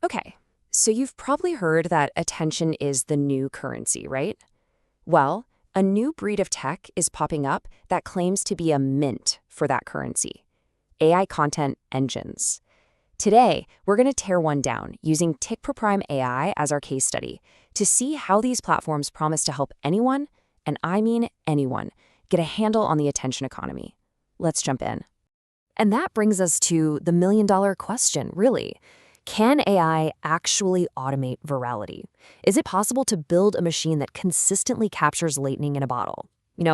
Okay, so you've probably heard that attention is the new currency, right? Well, a new breed of tech is popping up that claims to be a mint for that currency: AI content engines. Today, we're going to tear one down using Prime AI as our case study to see how these platforms promise to help anyone, and I mean anyone, get a handle on the attention economy. Let's jump in. And that brings us to the million-dollar question, really. Can AI actually automate virality? Is it possible to build a machine that consistently captures lightning in a bottle?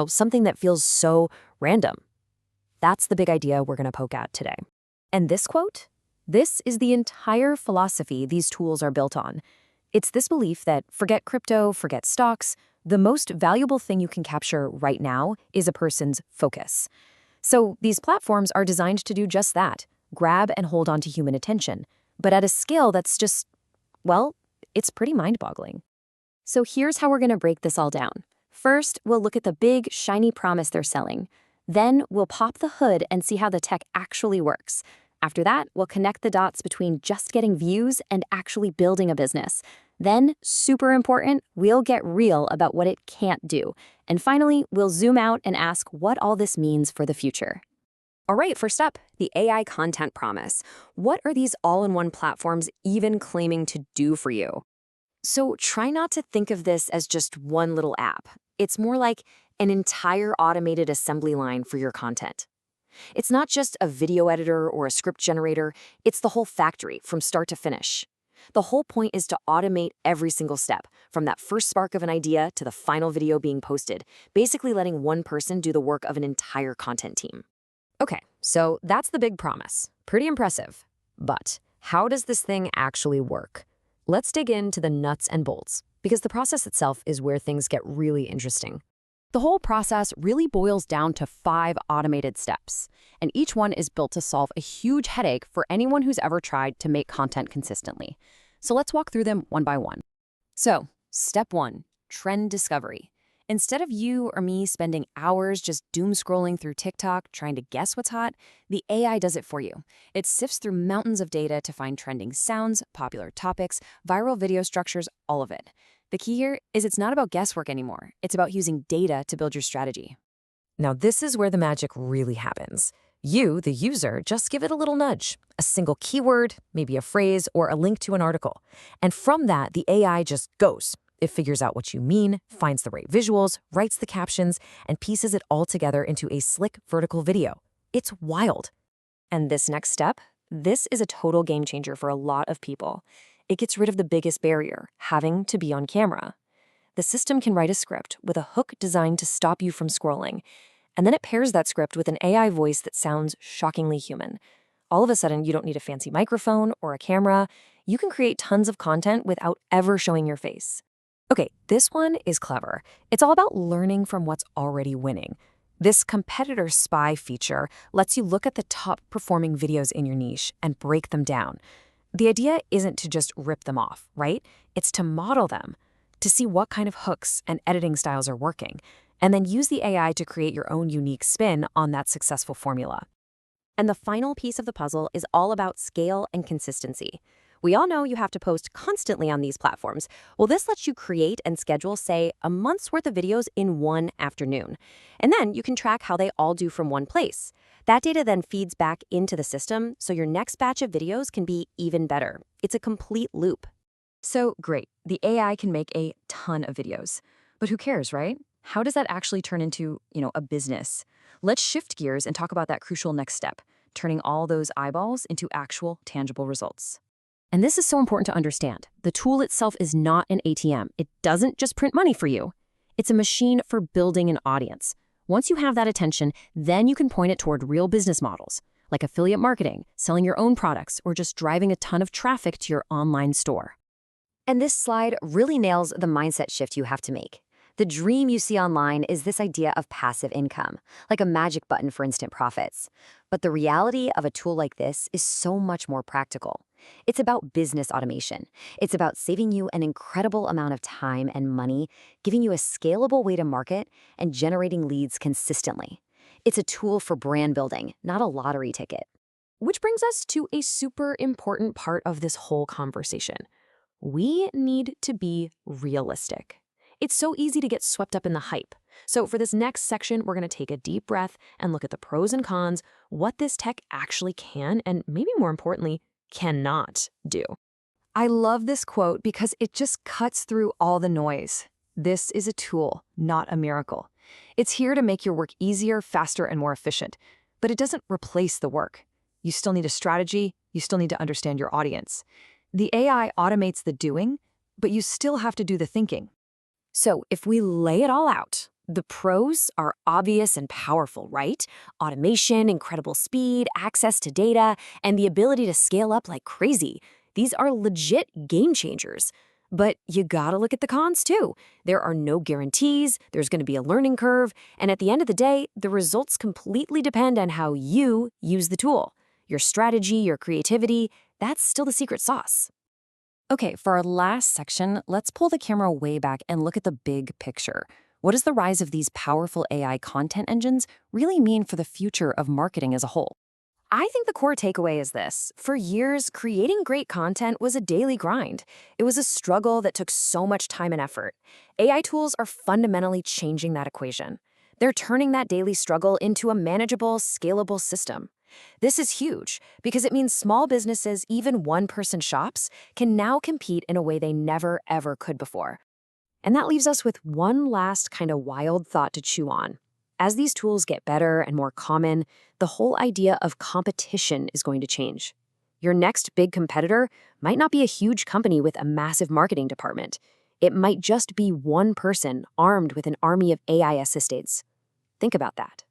Something that feels so random. That's the big idea we're going to poke at today. And this quote? This is the entire philosophy these tools are built on. It's this belief that forget crypto, forget stocks, the most valuable thing you can capture right now is a person's focus. So these platforms are designed to do just that, grab and hold on to human attention, but at a scale that's just, well, it's pretty mind-boggling. So here's how we're going to break this all down. First, we'll look at the big, shiny promise they're selling. Then we'll pop the hood and see how the tech actually works. After that, we'll connect the dots between just getting views and actually building a business. Then, super important, we'll get real about what it can't do. And finally, we'll zoom out and ask what all this means for the future. All right, first up, the AI content promise. What are these all-in-one platforms even claiming to do for you? So try not to think of this as just one little app. It's more like an entire automated assembly line for your content. It's not just a video editor or a script generator, it's the whole factory from start to finish. The whole point is to automate every single step, from that first spark of an idea to the final video being posted, basically letting one person do the work of an entire content team. Okay, so that's the big promise. Pretty impressive. But how does this thing actually work? Let's dig into the nuts and bolts, because the process itself is where things get really interesting. The whole process really boils down to 5 automated steps, and each one is built to solve a huge headache for anyone who's ever tried to make content consistently. So let's walk through them one by one. So, step 1, trend discovery. Instead of you or me spending hours just doom scrolling through TikTok trying to guess what's hot, the AI does it for you. It sifts through mountains of data to find trending sounds, popular topics, viral video structures, all of it. The key here is it's not about guesswork anymore. It's about using data to build your strategy. Now, this is where the magic really happens. You, the user, just give it a little nudge, a single keyword, maybe a phrase, or a link to an article. And from that, the AI just goes. It figures out what you mean, finds the right visuals, writes the captions, and pieces it all together into a slick vertical video. It's wild. And this next step, this is a total game changer for a lot of people. It gets rid of the biggest barrier, having to be on camera. The system can write a script with a hook designed to stop you from scrolling, and then it pairs that script with an AI voice that sounds shockingly human. All of a sudden, you don't need a fancy microphone or a camera. You can create tons of content without ever showing your face. Okay, this one is clever. It's all about learning from what's already winning. This competitor spy feature lets you look at the top performing videos in your niche and break them down. The idea isn't to just rip them off, right? It's to model them, to see what kind of hooks and editing styles are working, and then use the AI to create your own unique spin on that successful formula. And the final piece of the puzzle is all about scale and consistency. We all know you have to post constantly on these platforms. Well, this lets you create and schedule, say, a month's worth of videos in one afternoon. And then you can track how they all do from one place. That data then feeds back into the system, so your next batch of videos can be even better. It's a complete loop. So great, the AI can make a ton of videos. But who cares, right? How does that actually turn into, a business? Let's shift gears and talk about that crucial next step, turning all those eyeballs into actual, tangible results. And this is so important to understand. The tool itself is not an ATM. It doesn't just print money for you. It's a machine for building an audience. Once you have that attention, then you can point it toward real business models, like affiliate marketing, selling your own products, or just driving a ton of traffic to your online store. And this slide really nails the mindset shift you have to make. The dream you see online is this idea of passive income, like a magic button for instant profits. But the reality of a tool like this is so much more practical. It's about business automation. It's about saving you an incredible amount of time and money, giving you a scalable way to market, and generating leads consistently. It's a tool for brand building, not a lottery ticket. Which brings us to a super important part of this whole conversation. We need to be realistic. It's so easy to get swept up in the hype. So for this next section, we're going to take a deep breath and look at the pros and cons, what this tech actually can, and maybe more importantly, cannot do. I love this quote because it just cuts through all the noise. This is a tool, not a miracle. It's here to make your work easier, faster, and more efficient. But it doesn't replace the work. You still need a strategy, you still need to understand your audience. The AI automates the doing, but you still have to do the thinking. So if we lay it all out, the pros are obvious and powerful, right? Automation, incredible speed, access to data, and the ability to scale up like crazy. These are legit game changers. But you gotta look at the cons too. There are no guarantees, there's gonna be a learning curve, and at the end of the day, the results completely depend on how you use the tool. Your strategy, your creativity, that's still the secret sauce. Okay, for our last section, let's pull the camera way back and look at the big picture. What does the rise of these powerful AI content engines really mean for the future of marketing as a whole? I think the core takeaway is this. For years, creating great content was a daily grind. It was a struggle that took so much time and effort. AI tools are fundamentally changing that equation. They're turning that daily struggle into a manageable, scalable system. This is huge because it means small businesses, even one-person shops, can now compete in a way they never, ever could before. And that leaves us with one last kind of wild thought to chew on. As these tools get better and more common, the whole idea of competition is going to change. Your next big competitor might not be a huge company with a massive marketing department. It might just be one person armed with an army of AI assistants. Think about that.